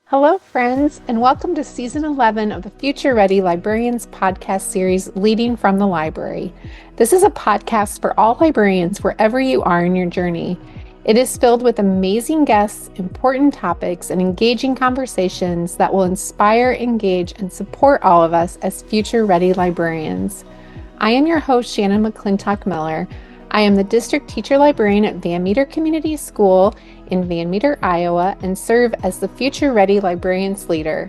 Hello, friends, and welcome to Season 11 of the Future Ready Librarians podcast series, Leading from the Library. This is a podcast for all librarians wherever you are in your journey. It is filled with amazing guests, important topics, and engaging conversations that will inspire, engage, and support all of us as future ready librarians. I am your host, Shannon McClintock Miller. I am the district teacher librarian at Van Meter Community School in Van Meter, Iowa, and serve as the Future Ready Librarians Leader.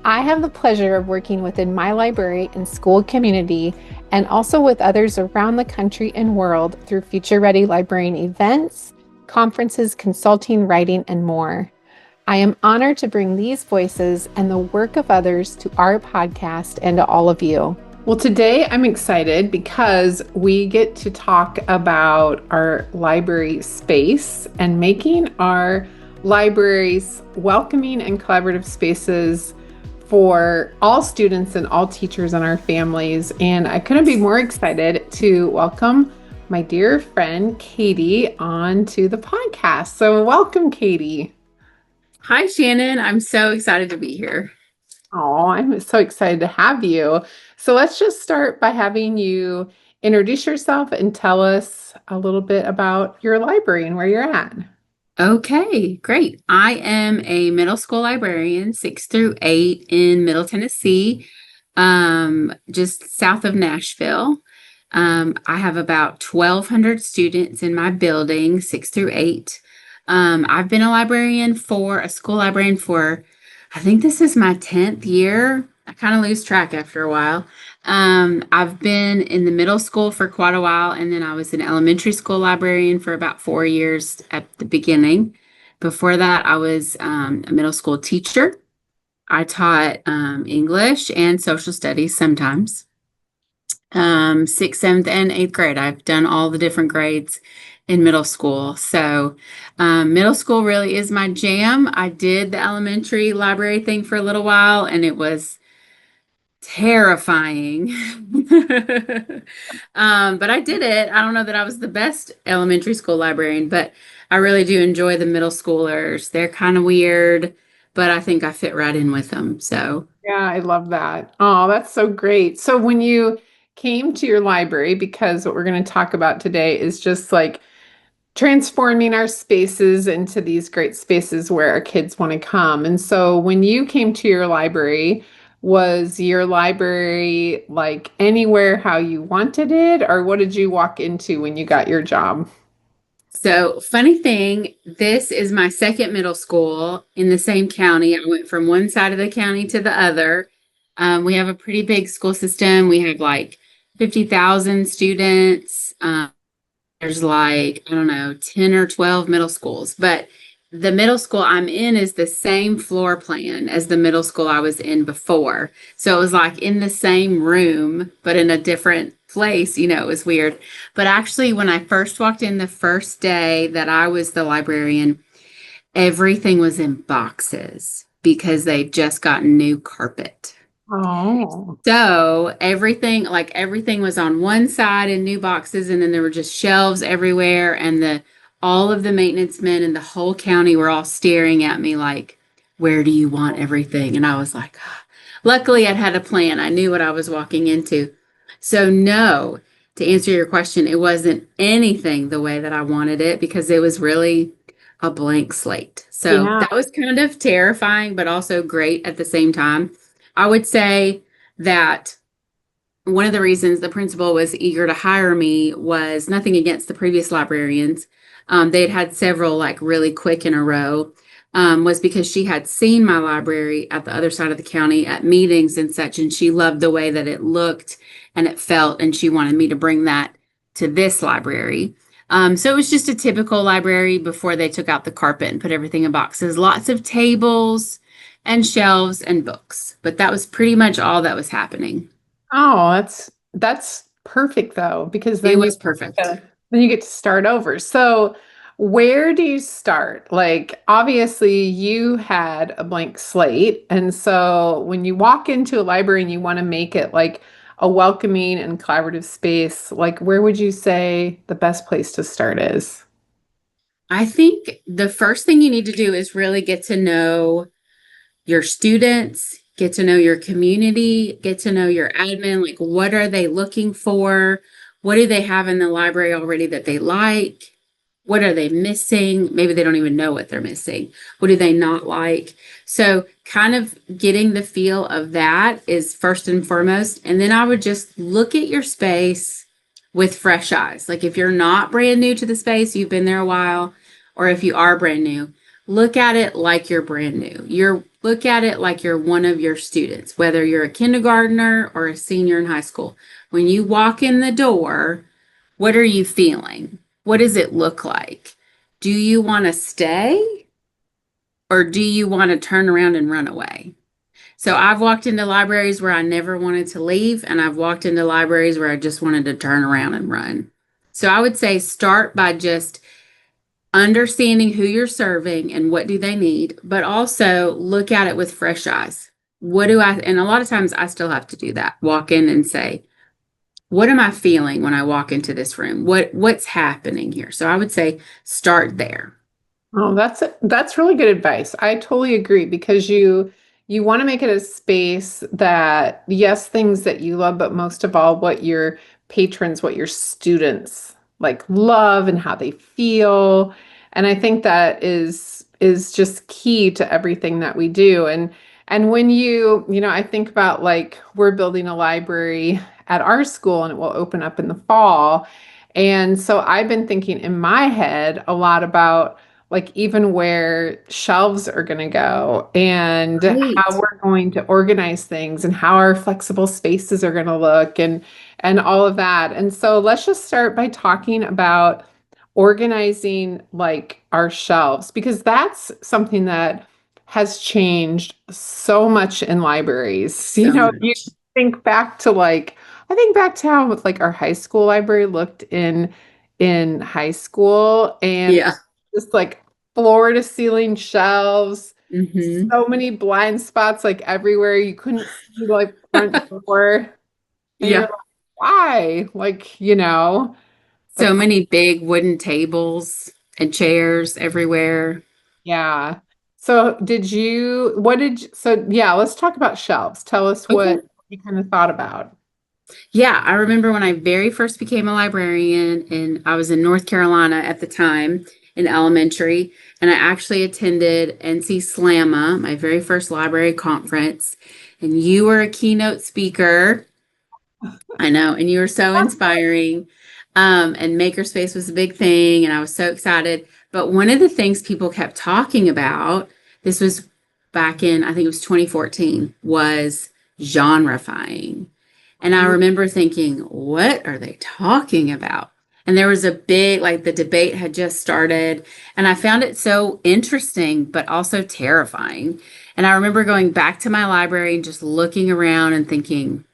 I have the pleasure of working within my library and school community and also with others around the country and world through Future Ready Librarian events, conferences, consulting, writing, and more. I am honored to bring these voices and the work of others to our podcast and to all of you. Well, today I'm excited because we get to talk about our library space and making our libraries welcoming and collaborative spaces for all students and all teachers and our families. And I couldn't be more excited to welcome my dear friend Katie onto the podcast. So welcome, Katie. Hi, Shannon. I'm so excited to be here. Oh, I'm so excited to have you. So let's just start by having you introduce yourself and tell us a little bit about your library and where you're at. Okay, great. I am a middle school librarian, 6 through 8 in Middle Tennessee, just south of Nashville. I have about 1,200 students in my building, 6 through 8. I've been a school librarian for, I think this is my 10th year. I kind of lose track after a while. I've been in the middle school for quite a while, and then I was an elementary school librarian for about 4 years at the beginning. Before that, I was a middle school teacher. I taught English and social studies sometimes. Sixth, seventh, and eighth grade. I've done all the different grades in middle school. So, middle school really is my jam. I did the elementary library thing for a little while, and it was terrifying. But I did it. I don't know that I was the best elementary school librarian, but I really do enjoy the middle schoolers. They're kind of weird, but I think I fit right in with them. So, Yeah, I love that. Oh, that's so great. So when you came to your library, because what we're going to talk about today is just like transforming our spaces into these great spaces where our kids want to come. And so when you came to your library, was your library like anywhere how you wanted it, or what did you walk into when you got your job? funny thing, this is my second middle school in the same county. I went from one side of the county to the other. We have a pretty big school system. We have like 50,000 students. There's like, I don't know, 10 or 12 middle schools, but the middle school I'm in is the same floor plan as the middle school I was in before. So it was like in the same room, but in a different place. It was weird. But actually, when I first walked in the first day that I was the librarian, everything was in boxes because they'd just gotten new carpet. Oh, So everything was on one side in new boxes, and then there were just shelves everywhere, and the all of the maintenance men in the whole county were all staring at me like, "Where do you want everything?" And I was like, "Ah." Luckily, I'd had a plan. I knew what I was walking into. So no, to answer your question, it wasn't anything the way that I wanted it because it was really a blank slate. So yeah. that was kind of terrifying, but also great at the same time. I would say that one of the reasons the principal was eager to hire me was nothing against the previous librarians. They had had several like really quick in a row. Was because she had seen my library at the other side of the county at meetings and such, and she loved the way that it looked and it felt, and she wanted me to bring that to this library. So it was just a typical library before they took out the carpet and put everything in boxes. Lots of tables and shelves and books, but that was pretty much all that was happening. Oh, that's perfect though, because It was perfect. then you get to start over. So where do you start? Like obviously you had a blank slate, and so when you walk into a library and you want to make it like a welcoming and collaborative space, like where would you say the best place to start is? I think the first thing you need to do is really get to know your students, get to know your community, get to know your admin. Like, what are they looking for? What do they have in the library already that they like? What are they missing? Maybe they don't even know what they're missing. What do they not like? So, kind of getting the feel of that is first and foremost. And then I would just look at your space with fresh eyes. Like, if you're not brand new to the space, you've been there a while, or if you are brand new, look at it like you're brand new. Look at it like you're one of your students, whether you're a kindergartner or a senior in high school. When you walk in the door, what are you feeling? What does it look like? Do you want to stay or do you want to turn around and run away? So I've walked into libraries where I never wanted to leave, and I've walked into libraries where I just wanted to turn around and run. So I would say start by just understanding who you're serving and what do they need, but also look at it with fresh eyes. What do I, and a lot of times I still have to do that, walk in and say, what am I feeling when I walk into this room? What's happening here? So I would say start there. Oh, that's really good advice. I totally agree because you want to make it a space that, yes, things that you love, but most of all, what your patrons, what your students like love and how they feel. And I think that is just key to everything that we do. And when I think about like we're building a library at our school and it will open up in the fall. And so I've been thinking in my head a lot about like even where shelves are going to go and how Great. we're going to organize things and how our flexible spaces are going to look and all of that. And so let's just start by talking about organizing like our shelves because that's something that has changed so much in libraries. So You much. think back to like I think back to how like our high school library looked in high school and Yeah. just like floor to ceiling shelves, Hmm. so many blind spots like everywhere. You couldn't see like front door. And you're Yeah. like, why? So But many big wooden tables and chairs everywhere. yeah. So yeah, let's talk about shelves. Tell us Okay. what you kind of thought about. Yeah, I remember when I very first became a librarian, and I was in North Carolina at the time in elementary, and I actually attended NC Slamma, my very first library conference, and you were a keynote speaker. I know, and you were so inspiring. And Makerspace was a big thing, and I was so excited. But one of the things people kept talking about, this was back in, I think it was 2014, was genrefying. And I remember thinking, what are they talking about? And there was a big, like the debate had just started. And I found it so interesting, but also terrifying. And I remember going back to my library and just looking around and thinking,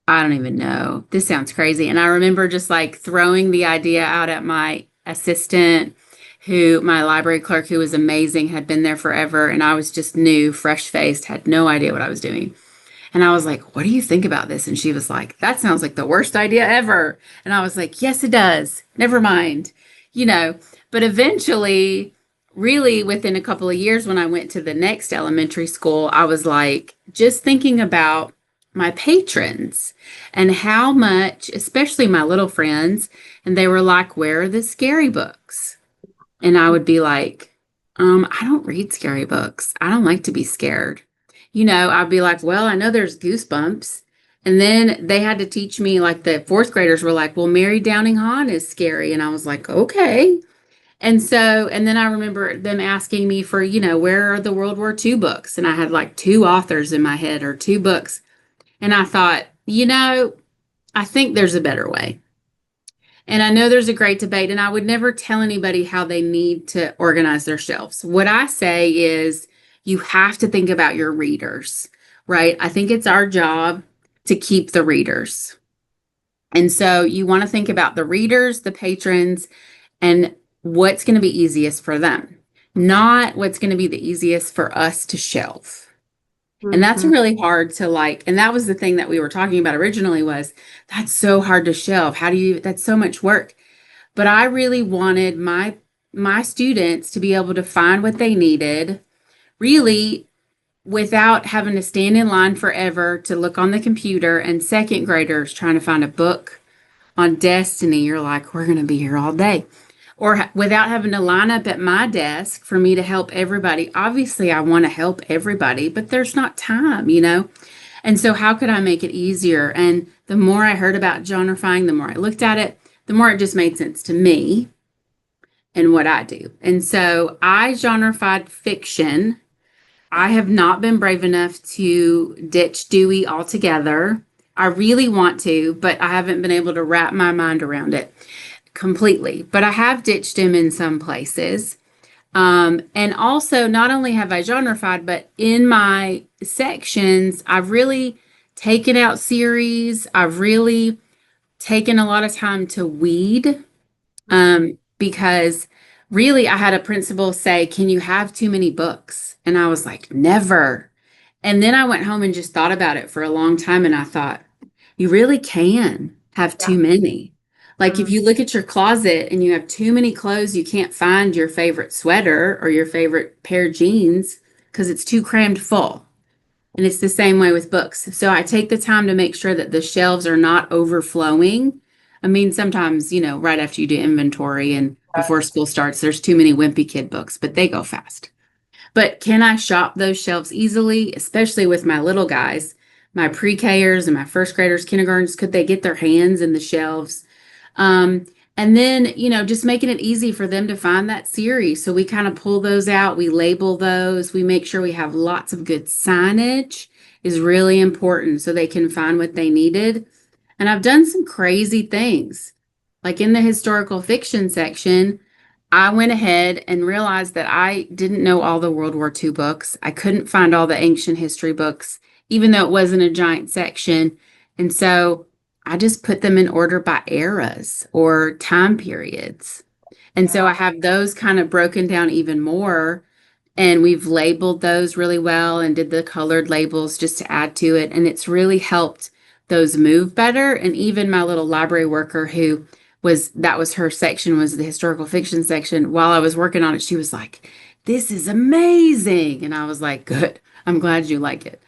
I don't even know. This sounds crazy. And I remember just like throwing the idea out at my assistant, my library clerk, who was amazing, had been there forever. And I was just new, fresh faced, had no idea what I was doing. And I was like, what do you think about this? And she was like, that sounds like the worst idea ever. And I was like, yes, it does. Never mind. You know, but eventually, really within a couple of years, when I went to the next elementary school, I was like, just thinking about my patrons and how much, especially my little friends, and they were like, where are the scary books? And I would be like, I don't read scary books. I don't like to be scared. I'd be like, well, I know there's Goosebumps. And then they had to teach me, like the fourth graders were like, well, Mary Downing Hahn is scary. And I was like, okay. And then I remember them asking me for, where are the World War II books? And I had like two authors in my head or two books. And I thought, I think there's a better way. And I know there's a great debate, and I would never tell anybody how they need to organize their shelves. What I say is you have to think about your readers, right? I think it's our job to keep the readers. And so you want to think about the readers, the patrons, and what's going to be easiest for them, not what's going to be the easiest for us to shelve. And that's Mhm. really hard to like, and that was the thing that we were talking about originally was that's so hard to shelve. That's so much work. But I really wanted my students to be able to find what they needed, really without having to stand in line forever to look on the computer, and second graders trying to find a book on Destiny, you're like, we're going to be here all day. Or without having to line up at my desk for me to help everybody. Obviously, I want to help everybody, but there's not time, you know? And so, how could I make it easier? And the more I heard about genrifying, the more I looked at it, the more it just made sense to me and what I do. And so, I genrefied fiction. I have not been brave enough to ditch Dewey altogether. I really want to, but I haven't been able to wrap my mind around it completely. But I have ditched him in some places. And also, not only have I genrefied, but in my sections, I've really taken out series. I've really taken a lot of time to weed, because really I had a principal say, can you have too many books? And I was like, never. And then I went home and just thought about it for a long time. And I thought, you really can have Yeah. too many. Like if Mm. you look at your closet and you have too many clothes, you can't find your favorite sweater or your favorite pair of jeans because it's too crammed full. And it's the same way with books. So I take the time to make sure that the shelves are not overflowing. I mean, sometimes, right after you do inventory and before school starts, there's too many wimpy kid books, but they go fast. But can I shop those shelves easily, especially with my little guys, my pre-Kers and my first graders, kindergartens? Could they get their hands in the shelves? And then, just making it easy for them to find that series. So we kind of pull those out, we label those, we make sure we have lots of good signage is really important so they can find what they needed. And I've done some crazy things. Like in the historical fiction section, I went ahead and realized that I didn't know all the World War II books. I couldn't find all the ancient history books, even though it wasn't a giant section. And so I just put them in order by eras or time periods. And so I have those kind of broken down even more. And we've labeled those really well and did the colored labels just to add to it. And it's really helped those move better. And even my little library worker that was her section, was the historical fiction section. While I was working on it, she was like, this is amazing. And I was like, good. I'm glad you like it.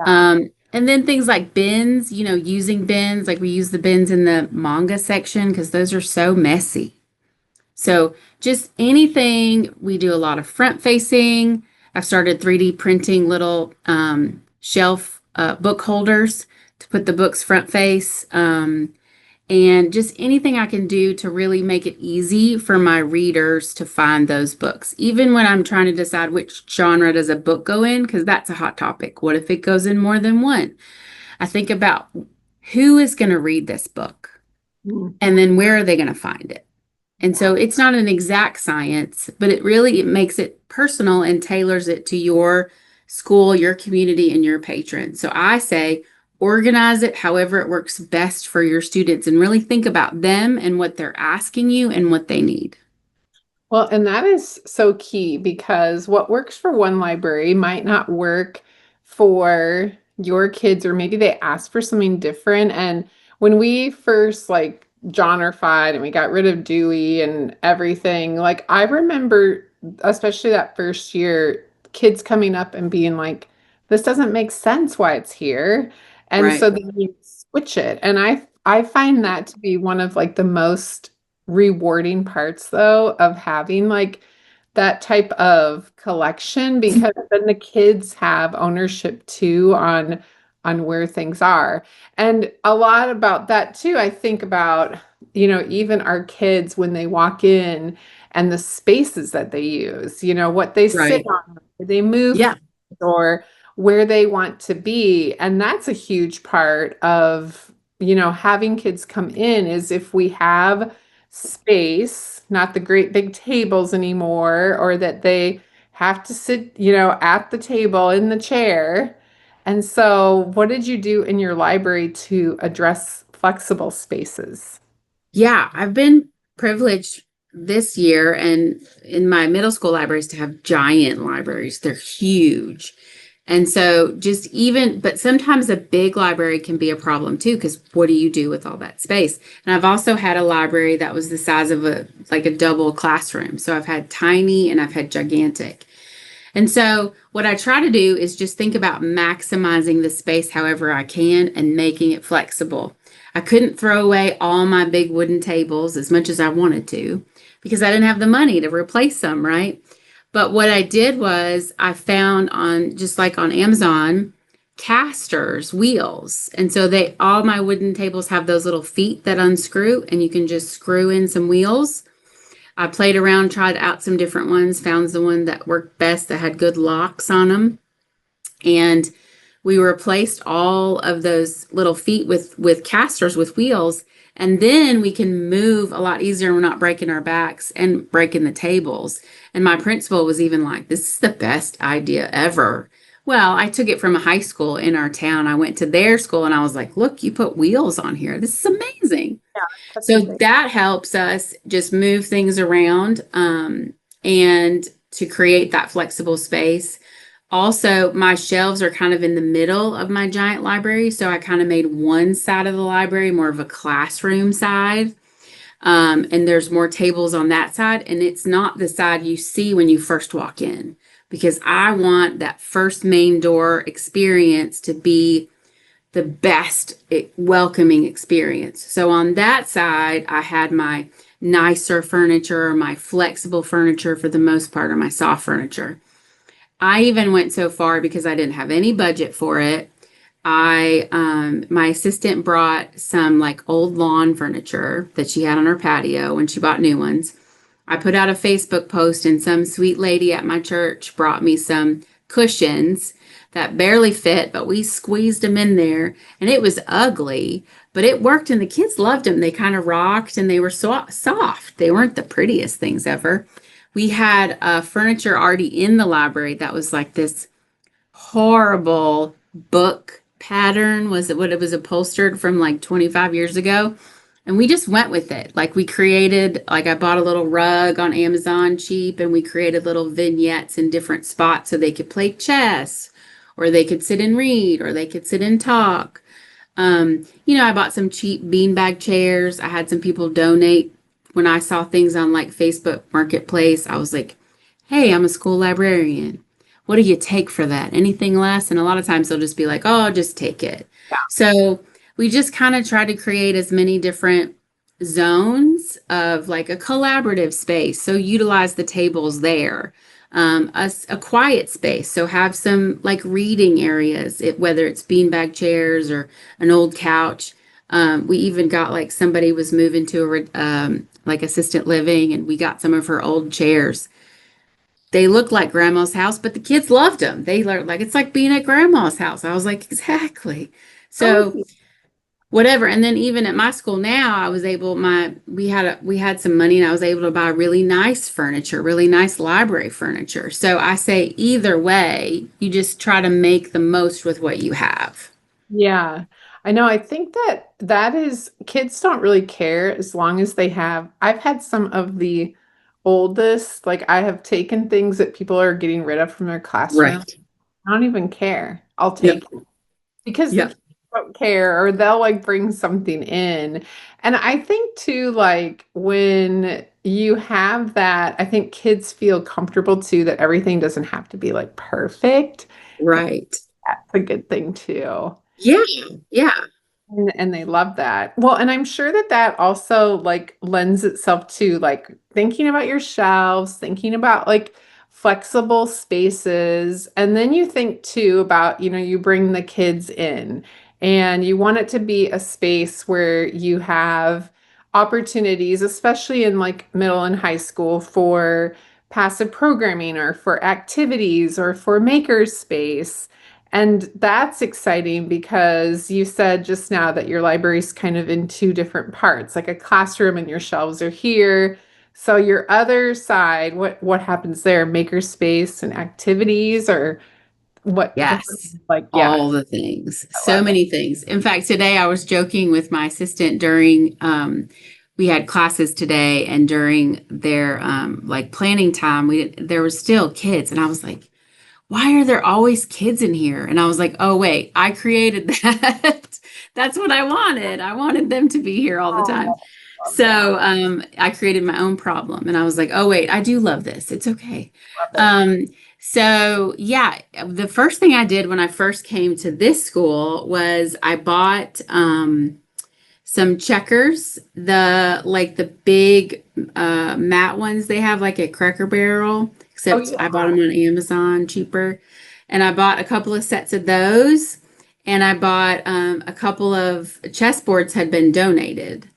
Yeah. And then things like bins, using bins, like we use the bins in the manga section because those are so messy. So just anything, we do a lot of front facing. I've started 3D printing little shelf book holders to put the books front face. And just anything I can do to really make it easy for my readers to find those books. Even when I'm trying to decide which genre does a book go in, because that's a hot topic. What if it goes in more than one? I think about who is going to read this book Mm. and then where are they going to find it? And so it's not an exact science, but it makes it personal and tailors it to your school, your community, and your patrons. So I say, organize it however it works best for your students and really think about them and what they're asking you and what they need. Well, and that is so key because what works for one library might not work for your kids, or maybe they ask for something different. And when we first like genrefied and we got rid of Dewey and everything, like I remember, especially that first year, kids coming up and being like, this doesn't make sense why it's here. And Right. so then you switch it. And I find that to be one of like the most rewarding parts though of having like that type of collection, because then the kids have ownership too on where things are. And a lot about that too, I think about, even our kids when they walk in and the spaces that they use, what they sit Right. on, where they move, Yeah. or where they want to be. And that's a huge part of, having kids come in, is if we have space, not the great big tables anymore, or that they have to sit, at the table in the chair. And so, what did you do in your library to address flexible spaces? Yeah, I've been privileged this year and in my middle school libraries to have giant libraries. They're huge. And so but sometimes a big library can be a problem too, because what do you do with all that space? And I've also had a library that was the size of like a double classroom. So I've had tiny and I've had gigantic. And so what I try to do is just think about maximizing the space however I can and making it flexible. I couldn't throw away all my big wooden tables as much as I wanted to because I didn't have the money to replace them, right? But what I did was I found on just like on Amazon casters, wheels. And so they all my wooden tables have those little feet that unscrew and you can just screw in some wheels. I played around, tried out some different ones, found the one that worked best that had good locks on them. And we replaced all of those little feet with casters with wheels. And then we can move a lot easier. We're not breaking our backs and breaking the tables. And my principal was even like, this is the best idea ever. Well, I took it from a high school in our town. I went to their school and I was like, look, you put wheels on here. This is amazing. Yeah, that's So amazing. that helps us just move things around and to create that flexible space. Also, my shelves are kind of in the middle of my giant library. So I kind of made one side of the library more of a classroom side. And there's more tables on that side. And it's not the side you see when you first walk in because I want that first main door experience to be the best welcoming experience. So on that side, I had my nicer furniture, my flexible furniture for the most part, or my soft furniture. I even went so far because I didn't have any budget for it. My assistant brought some like old lawn furniture that she had on her patio when she bought new ones. I put out a Facebook post and some sweet lady at my church brought me some cushions that barely fit, but we squeezed them in there and it was ugly, but it worked and the kids loved them. They kind of rocked and they were so soft. They weren't the prettiest things ever. We had furniture already in the library that was like this horrible book pattern. Was it what it was upholstered from like 25 years ago? And we just went with it. Like we created, like I bought a little rug on Amazon cheap and we created little vignettes in different spots so they could play chess or they could sit and read or they could sit and talk. I bought some cheap beanbag chairs. I had some people donate when I saw things on like Facebook Marketplace. I was like, hey, I'm a school librarian. What do you take for that? Anything less? And a lot of times they'll just be like, oh, just take it. So we just kind of try to create as many different zones of like a collaborative space. So utilize the tables there. A quiet space. So have some like reading areas, whether it's beanbag chairs or an old couch. We even got like somebody was moving to like assistant living and we got some of her old chairs. They looked like grandma's house, but the kids loved them. They learned like it's like being at grandma's house. I was like, exactly. So Oh, whatever. And then even at my school now, I was able we had some money and I was able to buy really nice furniture, really nice library furniture. So I say either way, you just try to make the most with what you have. yeah. I know. I think that that is, kids don't really care as long as they have. I've had some of the oldest, like I have taken things that people are getting rid of from their classroom. Right. I don't even care. I'll take Yep. it because the Yep. kids don't care or they'll like bring something in. And I think too, like when you have that, I think kids feel comfortable too that everything doesn't have to be like perfect. And Right. that's a good thing too. Yeah. Yeah. And they love that. Well, and I'm sure that that also like lends itself to like thinking about your shelves, thinking about like flexible spaces. And then you think too about, you bring the kids in and you want it to be a space where you have opportunities, especially in like middle and high school for passive programming or for activities or for makerspace. And that's exciting because you said just now that your library's kind of in two different parts, like a classroom and your shelves are here. So your other side, what happens there? Makerspace and activities or what Yes. like, yeah, All the things. I So love it. many things. In fact, today I was joking with my assistant during we had classes today and during their like planning time, there were still kids and I was like, why are there always kids in here? And I was like, oh, wait, I created that. That's what I wanted. I wanted them to be here all the time. Oh, love that. So I created my own problem and I was like, oh, wait, I do love this. It's okay. Love it. Um, So, yeah, the first thing I did when I first came to this school was I bought some checkers, the big matte ones they have like at Cracker Barrel, Oh, except yeah. I bought them on Amazon cheaper. And I bought a couple of sets of those, and I bought a couple of chessboards had been donated.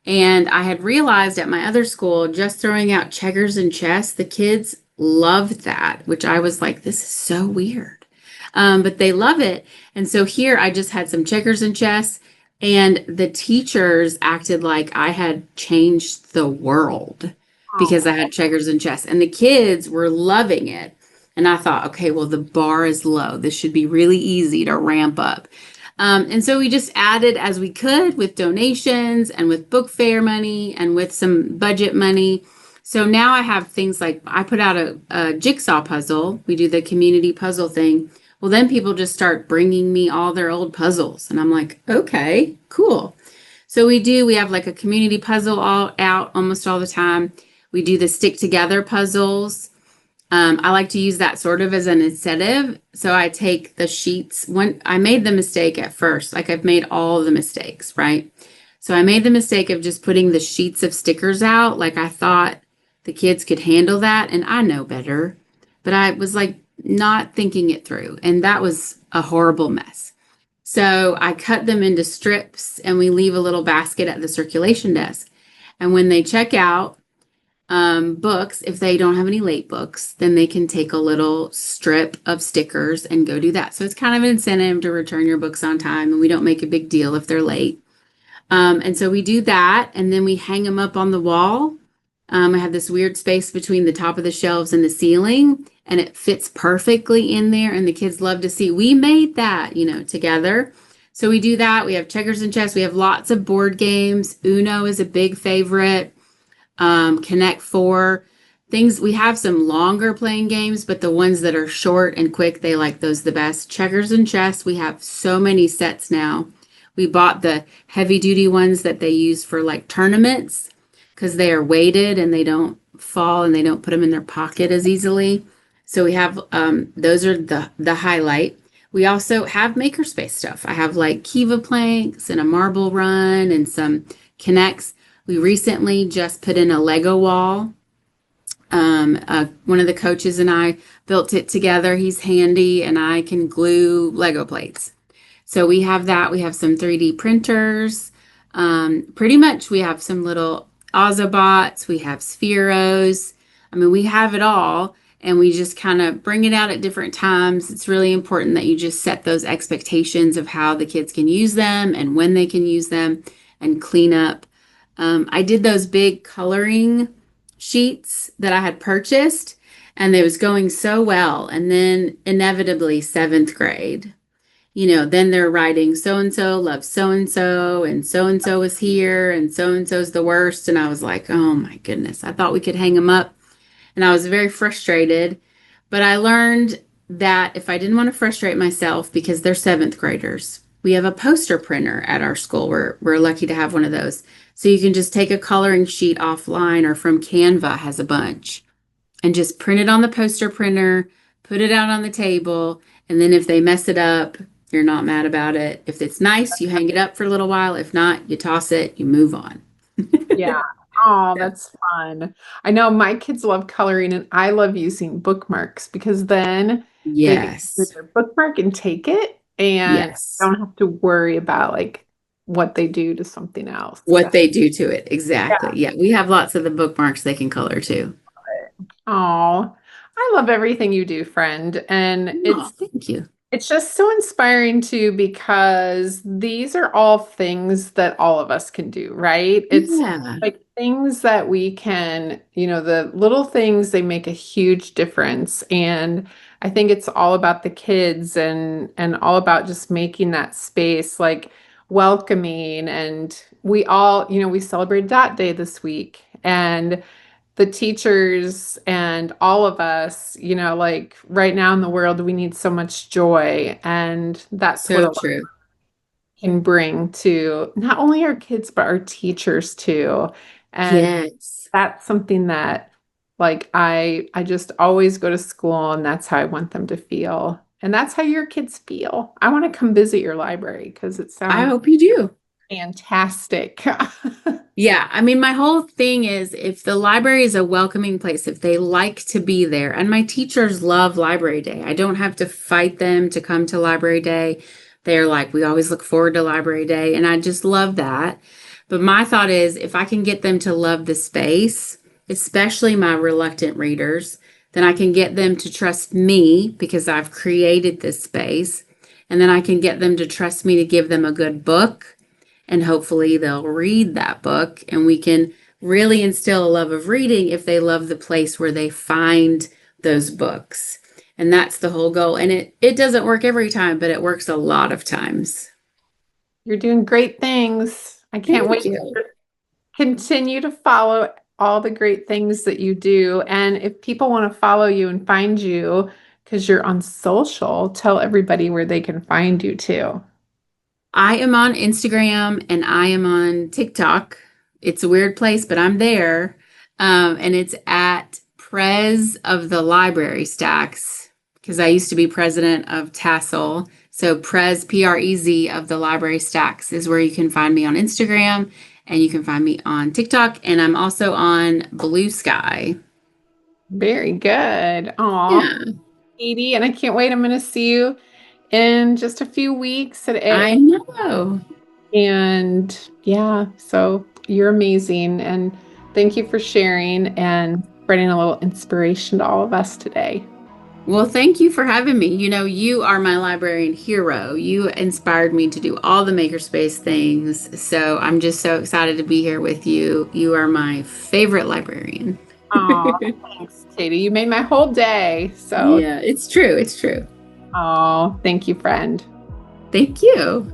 And I had realized at my other school, just throwing out checkers and chess, the kids loved that, which I was like, this is so weird. But they love it. And so here I just had some checkers and chess, and the teachers acted like I had changed the world because I Oh, had checkers and chess. And the kids were loving it. And I thought, okay, well, the bar is low. This should be really easy to ramp up. And so we just added as we could with donations and with book fair money and with some budget money. So now I have things like I put out a jigsaw puzzle. We do the community puzzle thing. Well, then people just start bringing me all their old puzzles. And I'm like, okay, cool. So we have like a community puzzle all out almost all the time. We do the stick together puzzles. I like to use that sort of as an incentive. So I take the sheets. When I made the mistake at first, like I've made all the mistakes, right? So I made the mistake of just putting the sheets of stickers out. Like I thought the kids could handle that, and I know better. But I was like not thinking it through, and that was a horrible mess. So I cut them into strips, and we leave a little basket at the circulation desk. And when they check out, books, if they don't have any late books, then they can take a little strip of stickers and go do that. So it's kind of an incentive to return your books on time, and we don't make a big deal if they're late. And so we do that, and then we hang them up on the wall. I have this weird space between the top of the shelves and the ceiling, and it fits perfectly in there. And the kids love to see we made that, together. So we do that. We have checkers and chess. We have lots of board games. Uno is a big favorite. Connect Four. Things we have some longer playing games, but the ones that are short and quick, they like those the best. Checkers and chess, we have so many sets now. We bought the heavy duty ones that they use for like tournaments because they are weighted and they don't fall and they don't put them in their pocket as easily. So we have those are the highlight. We also have makerspace stuff. I have like Kiva planks and a marble run and some connects. We recently just put in a Lego wall. One of the coaches and I built it together. He's handy and I can glue Lego plates. So we have that. We have some 3D printers. Pretty much we have some little Ozobots. We have Spheros. I mean, we have it all and we just kind of bring it out at different times. It's really important that you just set those expectations of how the kids can use them and when they can use them and clean up. I did those big coloring sheets that I had purchased, and they was going so well. And then inevitably, seventh grade, then they're writing so and so loves so and so is here, and so's the worst. And I was like, oh my goodness, I thought we could hang them up. And I was very frustrated. But I learned that if I didn't want to frustrate myself because they're seventh graders, we have a poster printer at our school. We're lucky to have one of those. So you can just take a coloring sheet offline or from Canva has a bunch and just print it on the poster printer, put it out on the table. And then if they mess it up, you're not mad about it. If it's nice, you hang it up for a little while. If not, you toss it, you move on. Yeah. Oh, So, that's fun. I know my kids love coloring and I love using bookmarks because then they can use yes. their bookmark and take it and Yes. don't have to worry about like what they do to something else. What So, they do to it. Exactly. yeah. Yeah. We have lots of the bookmarks they can color too. Oh, I love everything you do, friend. And Oh, thank you. it's just so inspiring too because these are all things that all of us can do, right? It's Yeah. like things that we can, the little things, they make a huge difference. And I think it's all about the kids and all about just making that space like welcoming. And we all, we celebrated that day this week. And the teachers and all of us, like right now in the world, we need so much joy. And that's what a So lot true. can bring to not only our kids, but our teachers too. And Yes. that's something that Like I just always go to school and that's how I want them to feel. And that's how your kids feel. I want to come visit your library because it I sounds hope you do. fantastic. Yeah, I mean, my whole thing is if the library is a welcoming place, if they like to be there, and my teachers love library day. I don't have to fight them to come to library day. They're like, we always look forward to library day, and I just love that. But my thought is if I can get them to love the space, especially my reluctant readers, then I can get them to trust me because I've created this space. And then I can get them to trust me to give them a good book and hopefully they'll read that book and we can really instill a love of reading if they love the place where they find those books. And that's the whole goal. And it doesn't work every time, but it works a lot of times. You're doing great things. I can't Thank wait you. to continue to follow all the great things that you do. And if people want to follow you and find you because you're on social, tell everybody where they can find you too. I am on Instagram and I am on TikTok. It's a weird place, but I'm there. And it's at Pres of the Library Stacks because I used to be president of Tassel. So Pres, Prez of the Library Stacks is where you can find me on Instagram and you can find me on TikTok. And I'm also on Blue Sky. Very good. Aw, Yeah, Katie, and I can't wait. I'm going to see you in just a few weeks at I AA. know. And yeah, so you're amazing. And thank you for sharing and spreading a little inspiration to all of us today. Well, thank you for having me. You know, you are my librarian hero. You inspired me to do all the makerspace things. So I'm just so excited to be here with you. You are my favorite librarian. Oh, thanks, Katie. You made my whole day. So, Yeah, it's true. It's true. oh, thank you, friend. Thank you.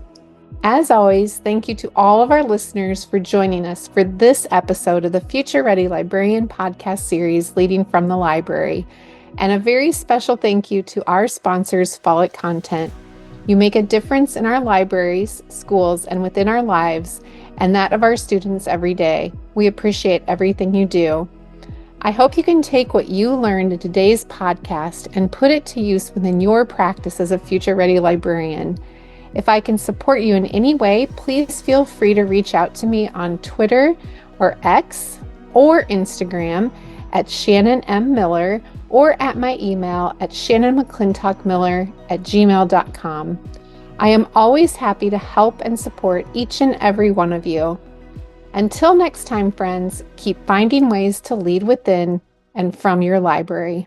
As always, thank you to all of our listeners for joining us for this episode of the Future Ready Librarian podcast series, Leading from the Library. And a very special thank you to our sponsors, Follett Content. You make a difference in our libraries, schools, and within our lives, and that of our students every day. We appreciate everything you do. I hope you can take what you learned in today's podcast and put it to use within your practice as a future ready librarian. If I can support you in any way, please feel free to reach out to me on Twitter or X or Instagram at Shannon M. Miller or at my email at shannonmcclintockmiller@gmail.com. I am always happy to help and support each and every one of you. Until next time, friends, keep finding ways to lead within and from your library.